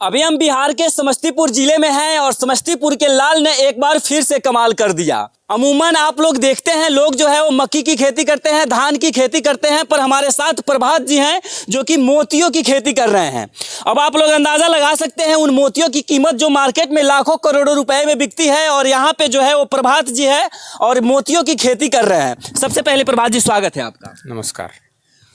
अभी हम बिहार के समस्तीपुर जिले में हैं और समस्तीपुर के लाल ने एक बार फिर से कमाल कर दिया। अमूमन आप लोग देखते हैं लोग जो है वो मक्की की खेती करते हैं, धान की खेती करते हैं, पर हमारे साथ प्रभात जी हैं जो कि मोतियों की खेती कर रहे हैं। अब आप लोग अंदाज़ा लगा सकते हैं उन मोतियों की कीमत जो मार्केट में लाखों करोड़ों रुपए में बिकती है, और यहाँ पे जो है वो प्रभात जी है और मोतियों की खेती कर रहे हैं। सबसे पहले प्रभात जी स्वागत है आपका। नमस्कार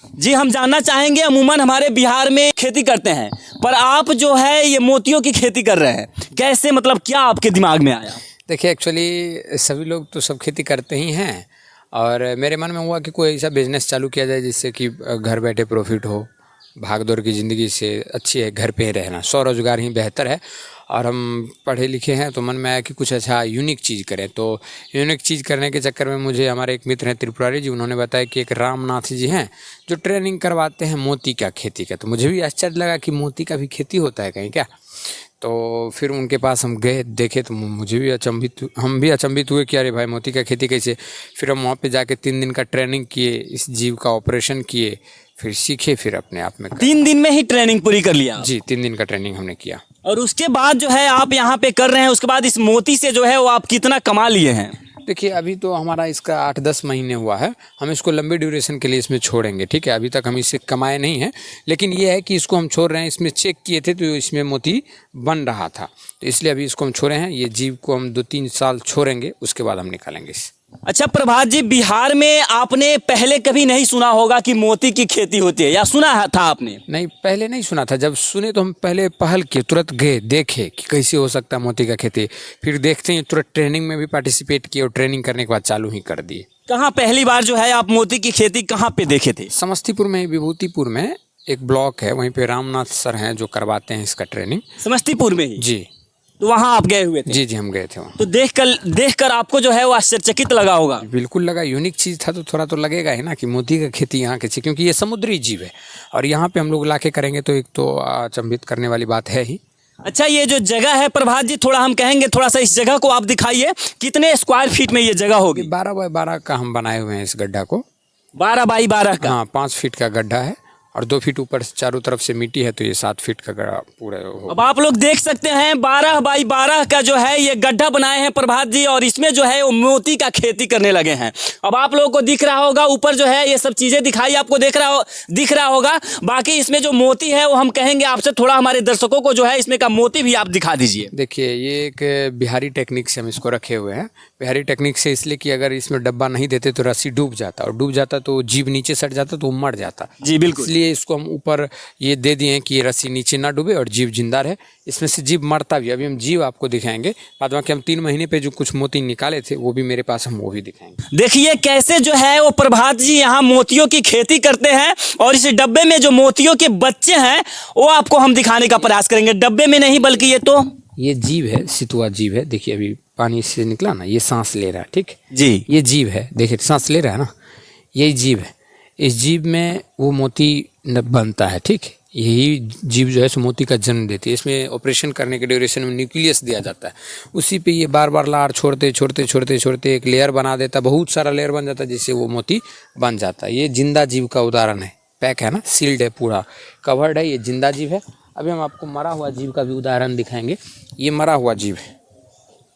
जी, हम जानना चाहेंगे, अमूमन हमारे बिहार में खेती करते हैं, पर आप जो है ये मोतियों की खेती कर रहे हैं, कैसे, मतलब क्या आपके दिमाग में आया? देखिए, एक्चुअली सभी लोग तो सब खेती करते ही हैं और मेरे मन में हुआ कि कोई ऐसा बिजनेस चालू किया जाए जिससे कि घर बैठे प्रॉफिट हो। भाग दौड़ की ज़िंदगी से अच्छी है घर पे ही रहना, स्वरोजगार ही बेहतर है। और हम पढ़े लिखे हैं तो मन में आया कि कुछ अच्छा यूनिक चीज़ करें। तो यूनिक चीज़ करने के चक्कर में मुझे हमारे एक मित्र हैं त्रिपुरारी जी, उन्होंने बताया कि एक रामनाथ जी हैं जो ट्रेनिंग करवाते हैं मोती का खेती का। तो मुझे भी आश्चर्य लगा कि मोती का भी खेती होता है कहीं क्या। तो फिर उनके पास हम गए, देखे तो मुझे भी हम भी अचंभित हुए कि अरे भाई मोती का खेती कैसे। फिर हम वहाँ पे जाके 3 दिन का ट्रेनिंग किए, इस जीव का ऑपरेशन किए, फिर सीखे, फिर अपने आप में 3 दिन में ही ट्रेनिंग पूरी कर लिया? जी, 3 दिन का ट्रेनिंग हमने किया। और उसके बाद जो है आप यहाँ पे कर रहे हैं, उसके बाद इस मोती से जो है वो आप कितना कमा लिए हैं? देखिए, अभी तो हमारा इसका 8-10 महीने हुआ है। हम इसको लंबी ड्यूरेशन के लिए इसमें छोड़ेंगे, ठीक है। अभी तक हम इससे कमाए नहीं हैं, लेकिन ये है कि इसको हम छोड़ रहे हैं। इसमें चेक किए थे तो इसमें मोती बन रहा था, तो इसलिए अभी इसको हम छोड़े हैं। ये जीव को हम 2-3 साल छोड़ेंगे, उसके बाद हम निकालेंगे इसे। अच्छा प्रभात जी, बिहार में आपने पहले कभी नहीं सुना होगा कि मोती की खेती होती है, या सुना था आपने? नहीं, पहले नहीं सुना था। जब सुने तो हम पहले पहल किए, तुरंत गए, देखे कि कैसे हो सकता है मोती का खेती। फिर देखते हैं तुरंत ट्रेनिंग में भी पार्टिसिपेट किए और ट्रेनिंग करने के बाद चालू ही कर दिए। कहाँ पहली बार जो है आप मोती की खेती कहाँ पे देखे थे? समस्तीपुर में, विभूतिपुर में एक ब्लॉक है, वहीं पे रामनाथ सर हैं जो करवाते हैं इसका ट्रेनिंग। समस्तीपुर में ही? जी। तो वहाँ आप गए हुए थे? जी, हम गए थे वहाँ। तो देखकर आपको जो है वो आश्चर्यचकित लगा होगा? बिल्कुल लगा, यूनिक चीज़ था तो थोड़ा तो लगेगा ही ना कि मोती का खेती यहाँ के, क्योंकि ये समुद्री जीव है और यहाँ पे हम लोग लाके करेंगे तो एक तो अचंभित करने वाली बात है ही। अच्छा, ये जो जगह है प्रभात जी, थोड़ा हम कहेंगे थोड़ा सा इस जगह को आप दिखाइए, कितने स्क्वायर फीट में ये जगह होगी? 12 बाय 12 का हम बनाए हुए हैं इस गड्ढा को। 12 बाई 12 का? हाँ, 5 फीट का गड्ढा है और 2 फीट ऊपर चारों तरफ से मिट्टी है, तो ये 7 फीट का गड्ढा पूरा हो। अब आप लोग देख सकते हैं 12 बाई 12 का जो है ये गड्ढा बनाए हैं प्रभात जी, और इसमें जो है वो मोती का खेती करने लगे हैं। अब आप लोगों को दिख रहा होगा ऊपर जो है ये सब चीज़ें दिखाई आपको दिख रहा होगा। बाकी इसमें जो मोती है वो हम कहेंगे आपसे, थोड़ा हमारे दर्शकों को जो है इसमें का मोती भी आप दिखा दीजिए। देखिए, ये एक बिहारी टेक्निक से हम इसको रखे हुए हैं। बिहारी टेक्निक से इसलिए कि अगर इसमें डब्बा नहीं देते तो रस्सी डूब जाता, और डूब जाता तो जीव नीचे सट जाता तो वो मर जाता। जी बिल्कुल, इसलिए इसको हम ऊपर ये दे दिए हैं कि ये रस्सी नीचे ना डूबे और जीव जिंदा रहे। इसमें से जीव मरता भी, अभी हम जीव आपको दिखाएंगे। बाद में कि हम 3 महीने पे जो कुछ मोती निकाले थे वो भी मेरे पास, हम वो भी दिखाएंगे। देखिए कैसे जो है वो प्रभात जी यहाँ मोतियों की खेती करते हैं, और इस डब्बे में जो मोतियों के बच्चे हैं वो आपको हम दिखाने का प्रयास करेंगे। डब्बे में नहीं बल्कि ये जीव है, सितुआ जीव है। देखिए, अभी पानी से निकला ना, ये सांस ले रहा है, ठीक जी, ये जीव है, देखिए सांस ले रहा है ना, यही जीव है। इस जीव में वो मोती बनता है, ठीक। यही जीव जो है सो मोती का जन्म देती है। इसमें ऑपरेशन करने के ड्यूरेशन में न्यूक्लियस दिया जाता है, उसी पे ये बार बार लार छोड़ते एक लेयर बना देता है, बहुत सारा लेयर बन जाता है, जिससे वो मोती बन जाता है। ये जिंदा जीव का उदाहरण है, पैक है ना, सील्ड है, पूरा कवर्ड है, ये जिंदा जीव है। अभी हम आपको मरा हुआ जीव का भी उदाहरण दिखाएंगे। ये मरा हुआ जीव है,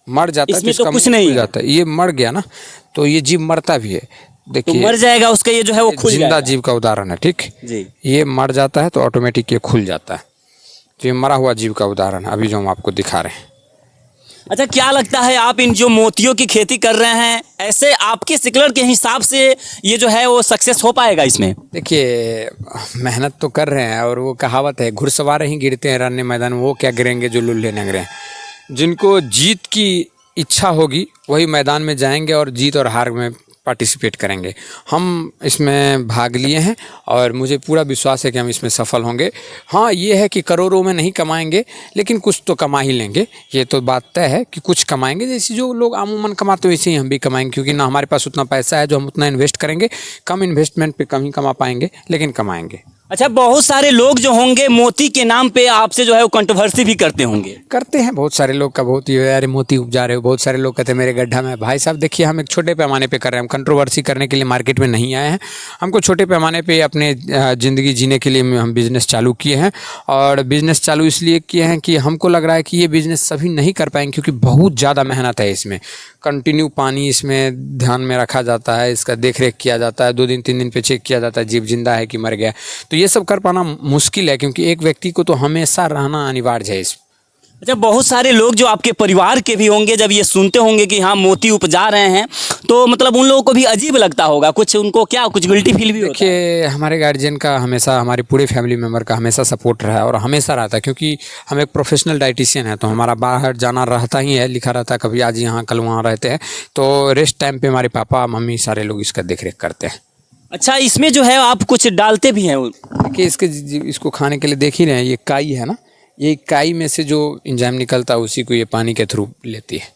मर जाता है तो इसका कुछ नहीं जाता है। ये मर गया ना तो ये जीव मरता भी है, देखिए तो मर जाएगा उसका, ये जो है वो खुल जाएगा। जिंदा जीव का उदाहरण है, ठीक जी। ये मर जाता है तो ऑटोमेटिक ये खुल जाता है, तो ये मरा हुआ जीव का उदाहरण है अभी जो हम आपको दिखा रहे हैं। अच्छा, क्या लगता है आप इन जो मोतियों की खेती कर रहे हैं, ऐसे आपके सिकलर के हिसाब से ये जो है वो सक्सेस हो पाएगा इसमें? देखिए, मेहनत तो कर रहे हैं, और वो कहावत है, घुड़सवार ही गिरते हैं रन्ने मैदान, वो क्या गिरेंगे जो लुल्ले नगरे हैं। जिनको जीत की इच्छा होगी वही मैदान में जाएंगे और जीत और हार में पार्टिसिपेट करेंगे। हम इसमें भाग लिए हैं और मुझे पूरा विश्वास है कि हम इसमें सफल होंगे। हाँ, ये है कि करोड़ों में नहीं कमाएंगे, लेकिन कुछ तो कमा ही लेंगे, ये तो बात तय है कि कुछ कमाएंगे। जैसे जो लोग अमूमन कमाते हैं वैसे ही हम भी कमाएंगे, क्योंकि ना हमारे पास उतना पैसा है जो हम उतना इन्वेस्ट करेंगे। कम इन्वेस्टमेंट पे कम ही कमा पाएंगे, लेकिन कमाएंगे। अच्छा, बहुत सारे लोग जो होंगे मोती के नाम पे आपसे जो है वो कंट्रोवर्सी भी करते होंगे। करते हैं बहुत सारे लोग का, बहुत ही अरे मोती उपजा रहे हो, बहुत सारे लोग कहते हैं मेरे गड्ढा में। भाई साहब देखिए, हम एक छोटे पैमाने पे कर रहे हैं, हम कंट्रोवर्सी करने के लिए मार्केट में नहीं आए हैं। हमको छोटे पैमाने पे अपने ज़िंदगी जीने के लिए हम बिज़नेस चालू किए हैं। और बिज़नेस चालू इसलिए किए हैं कि हमको लग रहा है कि ये बिज़नेस सभी नहीं कर पाएंगे, क्योंकि बहुत ज़्यादा मेहनत है इसमें। कंटिन्यू पानी इसमें ध्यान में रखा जाता है, इसका देख रेख किया जाता है, 2 दिन 3 दिन पे चेक किया जाता है जीव जिंदा है कि मर गया। तो ये सब कर पाना मुश्किल है, क्योंकि एक व्यक्ति को तो हमेशा रहना अनिवार्य है इसमें। अच्छा, बहुत सारे लोग जो आपके परिवार के भी होंगे, जब ये सुनते होंगे कि हाँ मोती उपजा रहे हैं, तो मतलब उन लोगों को भी अजीब लगता होगा, कुछ उनको क्या कुछ गिल्टी फील भी होता है? देखिए, हमारे गार्जियन का हमेशा, हमारे पूरे फैमिली मेम्बर का हमेशा सपोर्ट रहा है और हमेशा रहता है, क्योंकि हम एक प्रोफेशनल डाइटिशियन है, तो हमारा बाहर जाना रहता ही है, लिखा रहता है, कभी आज यहाँ कल वहाँ रहते हैं। तो रेस्ट टाइम पे हमारे पापा मम्मी सारे लोग इसका देख रेख करते हैं। अच्छा, इसमें जो है आप कुछ डालते भी हैं? देखिए, इसको खाने के लिए देख ही रहे हैं, ये काई है ना, ये काई में से जो एंजाइम निकलता है उसी को ये पानी के थ्रू लेती है।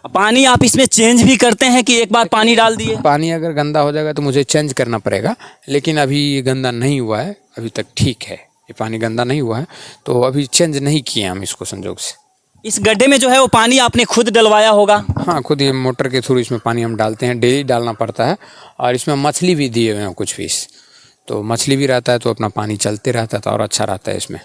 पानी आप इसमें चेंज भी करते हैं कि एक बार पानी डाल दिए? पानी अगर गंदा हो जाएगा तो मुझे चेंज करना पड़ेगा, लेकिन अभी ये गंदा नहीं हुआ है, अभी तक ठीक है। ये पानी गंदा नहीं हुआ है, तो अभी चेंज नहीं किए हम इसको संजोग से। इस गड्ढे में जो है वो पानी आपने खुद डलवाया होगा? हाँ, खुद ये मोटर के थ्रू इसमें पानी हम डालते हैं, डेली डालना पड़ता है। और इसमें मछली भी दिए हुए हैं कुछ पीस, तो मछली भी रहता है, तो अपना पानी चलते रहता है, तो और अच्छा रहता है इसमें।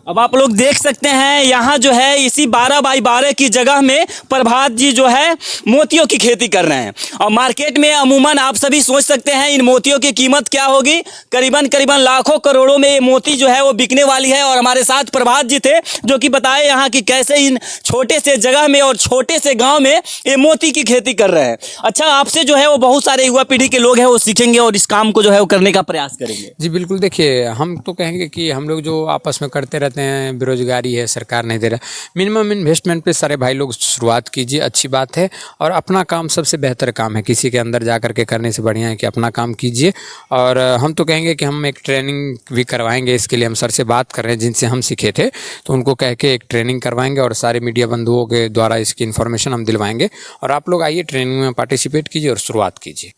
अब आप लोग देख सकते हैं यहाँ जो है इसी 12x12 की जगह में प्रभात जी जो है मोतियों की खेती कर रहे हैं। और मार्केट में अमूमन आप सभी सोच सकते हैं इन मोतियों की कीमत क्या होगी। करीबन लाखों करोड़ों में ये मोती जो है वो बिकने वाली है। और हमारे साथ प्रभात जी थे जो कि बताए यहाँ कि कैसे इन छोटे से जगह में और छोटे से गाँव में ये मोती की खेती कर रहे हैं। अच्छा, आपसे जो है वो बहुत सारे युवा पीढ़ी के लोग हैं वो सीखेंगे और इस काम को जो है वो करने का प्रयास करेंगे। जी बिल्कुल, देखिए हम तो कहेंगे कि हम लोग जो आपस में करते रहते हैं, बेरोजगारी है, सरकार नहीं दे रहा, मिनिमम इन्वेस्टमेंट पे सारे भाई लोग शुरुआत कीजिए, अच्छी बात है। और अपना काम सबसे बेहतर काम है, किसी के अंदर जा करके करने से बढ़िया है कि अपना काम कीजिए। और हम तो कहेंगे कि हम एक ट्रेनिंग भी करवाएंगे, इसके लिए हम सर से बात कर रहे हैं जिनसे हम सीखे थे, तो उनको कह के एक ट्रेनिंग करवाएंगे और सारे मीडिया बंधुओं के द्वारा इसकी इन्फॉर्मेशन हम दिलवाएंगे। और आप लोग आइए, ट्रेनिंग में पार्टिसिपेट कीजिए और शुरुआत कीजिए।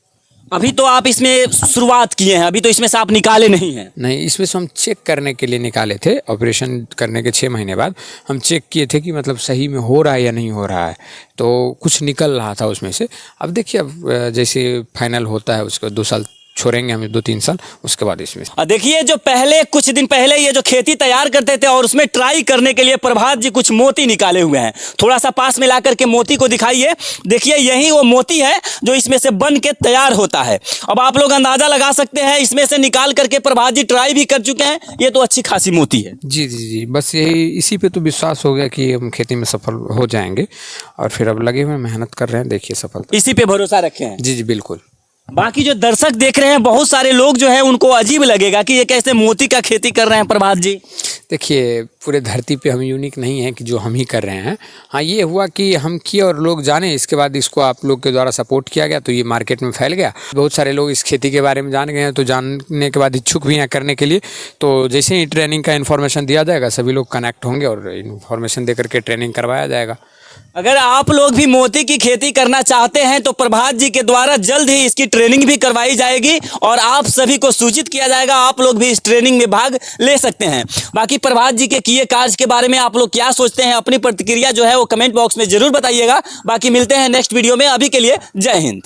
अभी तो आप इसमें शुरुआत किए हैं, अभी तो इसमें से आप निकाले नहीं हैं? नहीं, इसमें से हम चेक करने के लिए निकाले थे। ऑपरेशन करने के 6 महीने बाद हम चेक किए थे कि मतलब सही में हो रहा है या नहीं हो रहा है, तो कुछ निकल रहा था उसमें से। अब देखिए, अब जैसे फाइनल होता है उसको 2 साल छोड़ेंगे हम, 2-3 साल, उसके बाद इसमें। देखिए, जो पहले कुछ दिन पहले ये जो खेती तैयार करते थे और उसमें ट्राई करने के लिए प्रभात जी कुछ मोती निकाले हुए हैं। थोड़ा सा पास में ला करके मोती को दिखाइए। देखिए, यही वो मोती है जो इसमें से बन के तैयार होता है। अब आप लोग अंदाजा लगा सकते हैं, इसमें से निकाल करके प्रभात जी ट्राई भी कर चुके हैं। ये तो अच्छी खासी मोती है। जी जी जी, बस यही, इसी पे तो विश्वास हो गया कि हम खेती में सफल हो जाएंगे। और फिर अब लगे हुए मेहनत कर रहे हैं, देखिए सफलता। इसी पे भरोसा रखे हैं? जी जी बिल्कुल। बाकी जो दर्शक देख रहे हैं, बहुत सारे लोग जो है उनको अजीब लगेगा कि ये कैसे मोती का खेती कर रहे हैं प्रभात जी। देखिए, पूरे धरती पे हम यूनिक नहीं हैं कि जो हम ही कर रहे हैं। हाँ, ये हुआ कि हम किए और लोग जाने, इसके बाद इसको आप लोग के द्वारा सपोर्ट किया गया तो ये मार्केट में फैल गया। बहुत सारे लोग इस खेती के बारे में जान गए हैं, तो जानने के बाद इच्छुक भी हैं करने के लिए। तो जैसे ही ट्रेनिंग का इन्फॉर्मेशन दिया जाएगा, सभी लोग कनेक्ट होंगे और इन्फॉर्मेशन दे करके ट्रेनिंग करवाया जाएगा। अगर आप लोग भी मोती की खेती करना चाहते हैं तो प्रभात जी के द्वारा जल्द ही इसकी ट्रेनिंग भी करवाई जाएगी और आप सभी को सूचित किया जाएगा। आप लोग भी इस ट्रेनिंग में भाग ले सकते हैं। बाकी प्रभात जी के किए कार्य के बारे में आप लोग क्या सोचते हैं, अपनी प्रतिक्रिया जो है वो कमेंट बॉक्स में जरूर बताइएगा। बाकी मिलते हैं नेक्स्ट वीडियो में। अभी के लिए जय हिंद।